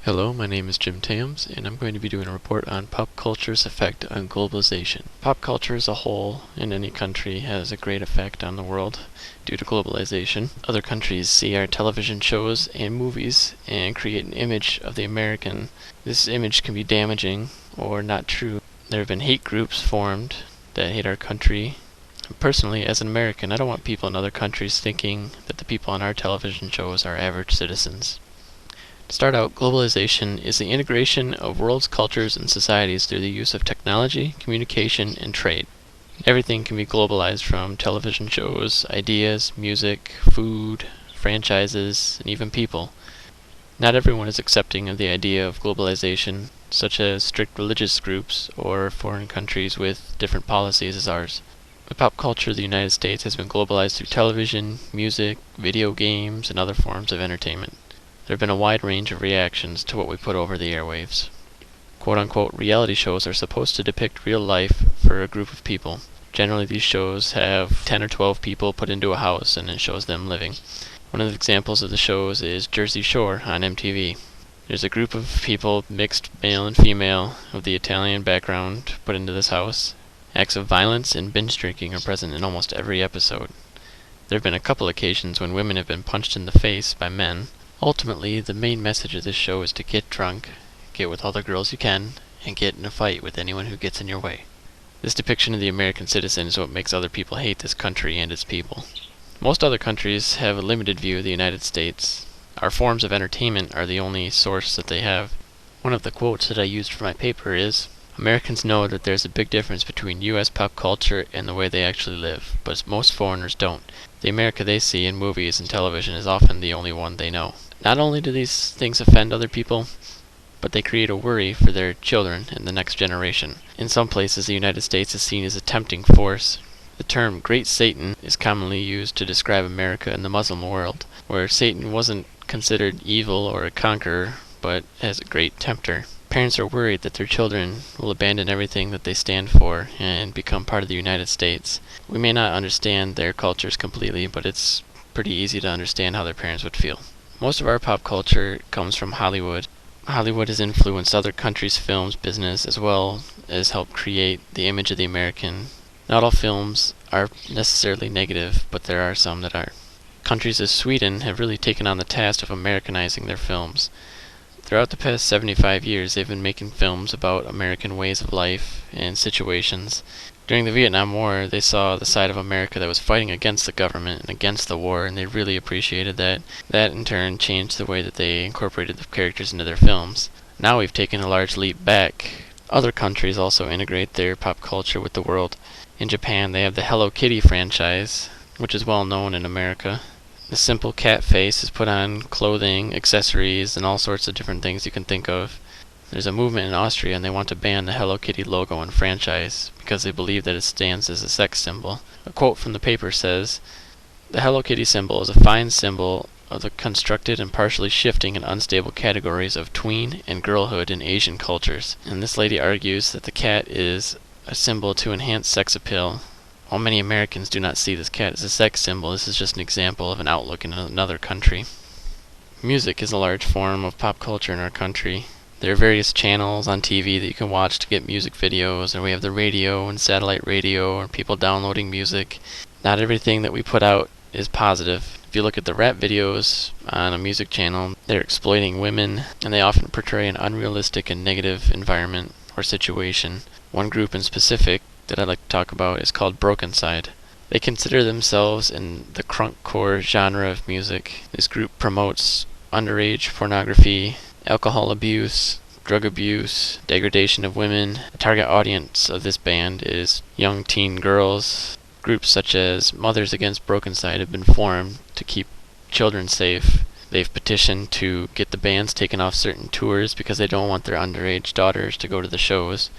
Hello, my name is Jim Tams, and I'm going to be doing a report on pop culture's effect on globalization. Pop culture as a whole in any country has a great effect on the world due to globalization. Other countries see our television shows and movies and create an image of the American. This image can be damaging or not true. There have been hate groups formed that hate our country. Personally, as an American, I don't want people in other countries thinking that the people on our television shows are average citizens. To start out, globalization is the integration of world's cultures and societies through the use of technology, communication, and trade. Everything can be globalized from television shows, ideas, music, food, franchises, and even people. Not everyone is accepting of the idea of globalization, such as strict religious groups or foreign countries with different policies as ours. The pop culture of the United States has been globalized through television, music, video games, and other forms of entertainment. There have been a wide range of reactions to what we put over the airwaves. Quote-unquote reality shows are supposed to depict real life for a group of people. Generally, these shows have 10 or 12 people put into a house and it shows them living. One of the examples of the shows is Jersey Shore on MTV. There's a group of people, mixed male and female, of the Italian background put into this house. Acts of violence and binge drinking are present in almost every episode. There have been a couple occasions when women have been punched in the face by men. Ultimately, the main message of this show is to get drunk, get with all the girls you can, and get in a fight with anyone who gets in your way. This depiction of the American citizen is what makes other people hate this country and its people. Most other countries have a limited view of the United States. Our forms of entertainment are the only source that they have. One of the quotes that I used for my paper is, "Americans know that there's a big difference between U.S. pop culture and the way they actually live, but most foreigners don't. The America they see in movies and television is often the only one they know." Not only do these things offend other people, but they create a worry for their children and the next generation. In some places, the United States is seen as a tempting force. The term Great Satan is commonly used to describe America and the Muslim world, where Satan wasn't considered evil or a conqueror, but as a great tempter. Parents are worried that their children will abandon everything that they stand for and become part of the United States. We may not understand their cultures completely, but it's pretty easy to understand how their parents would feel. Most of our pop culture comes from Hollywood. Hollywood has influenced other countries' films business as well as helped create the image of the American. Not all films are necessarily negative, but there are some that are. Countries as Sweden have really taken on the task of Americanizing their films. Throughout the past 75 years, they've been making films about American ways of life and situations. During the Vietnam War, they saw the side of America that was fighting against the government and against the war, and they really appreciated that. That, in turn, changed the way that they incorporated the characters into their films. Now we've taken a large leap back. Other countries also integrate their pop culture with the world. In Japan, they have the Hello Kitty franchise, which is well known in America. The simple cat face is put on clothing, accessories, and all sorts of different things you can think of. There's a movement in Austria and they want to ban the Hello Kitty logo and franchise because they believe that it stands as a sex symbol. A quote from the paper says, "The Hello Kitty symbol is a fine symbol of the constructed and partially shifting and unstable categories of tween and girlhood in Asian cultures." And this lady argues that the cat is a symbol to enhance sex appeal. While many Americans do not see this cat as a sex symbol, this is just an example of an outlook in another country. Music is a large form of pop culture in our country. There are various channels on TV that you can watch to get music videos, and we have the radio and satellite radio and people downloading music. Not everything that we put out is positive. If you look at the rap videos on a music channel, they're exploiting women, and they often portray an unrealistic and negative environment or situation. One group in specific that I'd like to talk about is called Broken Side. They consider themselves in the crunkcore genre of music. This group promotes underage pornography, alcohol abuse, drug abuse, degradation of women. The target audience of this band is young teen girls. Groups such as Mothers Against Broken Side have been formed to keep children safe. They've petitioned to get the bands taken off certain tours because they don't want their underage daughters to go to the shows.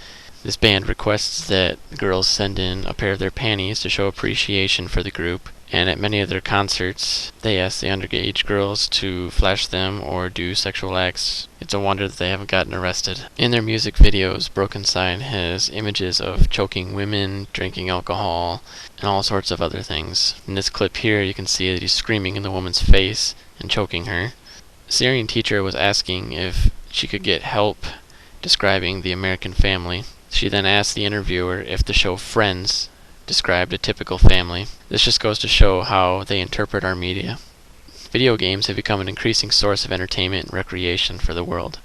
This band requests that the girls send in a pair of their panties to show appreciation for the group, and at many of their concerts, they ask the underage girls to flash them or do sexual acts. It's a wonder that they haven't gotten arrested. In their music videos, Broken Side has images of choking women, drinking alcohol, and all sorts of other things. In this clip here, you can see that he's screaming in the woman's face and choking her. A Syrian teacher was asking if she could get help describing the American family. She then asked the interviewer if the show Friends described a typical family. This just goes to show how they interpret our media. Video games have become an increasing source of entertainment and recreation for the world.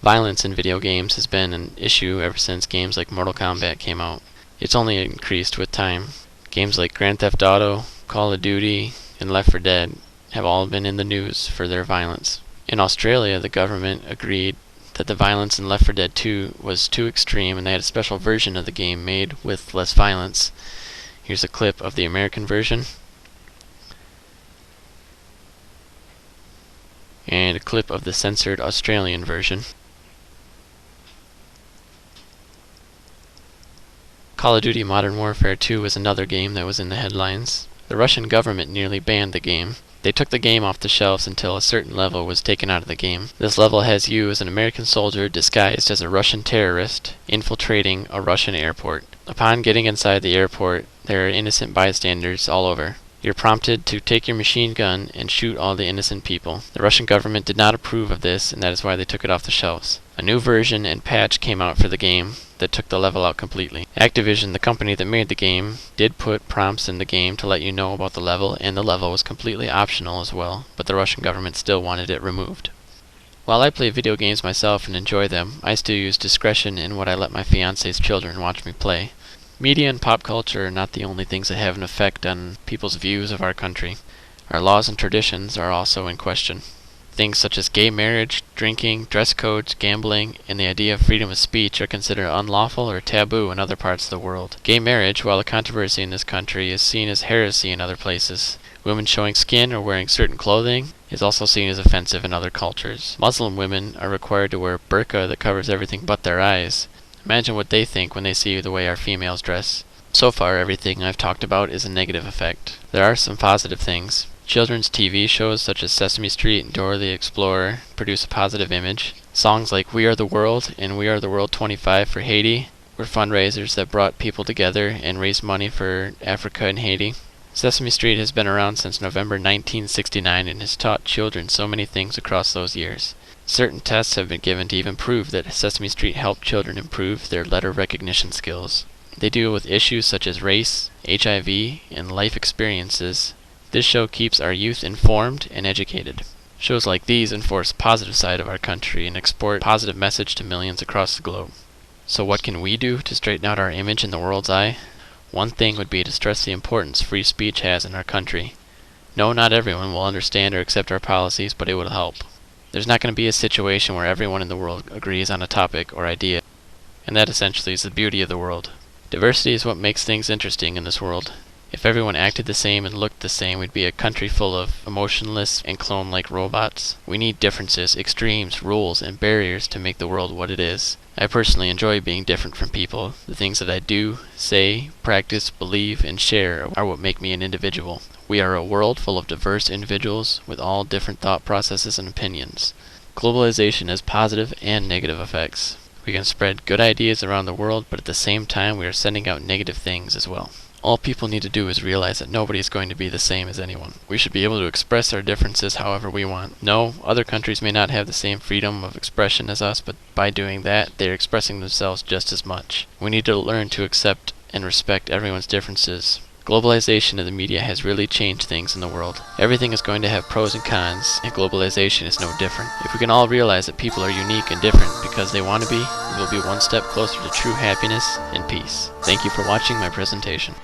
Violence in video games has been an issue ever since games like Mortal Kombat came out. It's only increased with time. Games like Grand Theft Auto, Call of Duty, and Left 4 Dead have all been in the news for their violence. In Australia, the government agreed that the violence in Left 4 Dead 2 was too extreme, and they had a special version of the game made with less violence. Here's a clip of the American version, and a clip of the censored Australian version. Call of Duty Modern Warfare 2 was another game that was in the headlines. The Russian government nearly banned the game. They took the game off the shelves until a certain level was taken out of the game. This level has you as an American soldier disguised as a Russian terrorist infiltrating a Russian airport. Upon getting inside the airport, there are innocent bystanders all over. You're prompted to take your machine gun and shoot all the innocent people. The Russian government did not approve of this, and that is why they took it off the shelves. A new version and patch came out for the game that took the level out completely. Activision, the company that made the game, did put prompts in the game to let you know about the level, and the level was completely optional as well, but the Russian government still wanted it removed. While I play video games myself and enjoy them, I still use discretion in what I let my fiance's children watch me play. Media and pop culture are not the only things that have an effect on people's views of our country. Our laws and traditions are also in question. Things such as gay marriage, drinking, dress codes, gambling, and the idea of freedom of speech are considered unlawful or taboo in other parts of the world. Gay marriage, while a controversy in this country, is seen as heresy in other places. Women showing skin or wearing certain clothing is also seen as offensive in other cultures. Muslim women are required to wear a burqa that covers everything but their eyes. Imagine what they think when they see the way our females dress. So far, everything I've talked about is a negative effect. There are some positive things. Children's TV shows such as Sesame Street and Dora the Explorer produce a positive image. Songs like We Are the World and We Are the World 25 for Haiti were fundraisers that brought people together and raised money for Africa and Haiti. Sesame Street has been around since November 1969 and has taught children so many things across those years. Certain tests have been given to even prove that Sesame Street helped children improve their letter recognition skills. They deal with issues such as race, HIV, and life experiences. This show keeps our youth informed and educated. Shows like these enforce the positive side of our country and export a positive message to millions across the globe. So what can we do to straighten out our image in the world's eye? One thing would be to stress the importance free speech has in our country. No, not everyone will understand or accept our policies, but it will help. There's not going to be a situation where everyone in the world agrees on a topic or idea, and that essentially is the beauty of the world. Diversity is what makes things interesting in this world. If everyone acted the same and looked the same, we'd be a country full of emotionless and clone-like robots. We need differences, extremes, rules, and barriers to make the world what it is. I personally enjoy being different from people. The things that I do, say, practice, believe, and share are what make me an individual. We are a world full of diverse individuals with all different thought processes and opinions. Globalization has positive and negative effects. We can spread good ideas around the world, but at the same time we are sending out negative things as well. All people need to do is realize that nobody is going to be the same as anyone. We should be able to express our differences however we want. No, other countries may not have the same freedom of expression as us, but by doing that, they are expressing themselves just as much. We need to learn to accept and respect everyone's differences. Globalization of the media has really changed things in the world. Everything is going to have pros and cons, and globalization is no different. If we can all realize that people are unique and different because they want to be, we will be one step closer to true happiness and peace. Thank you for watching my presentation.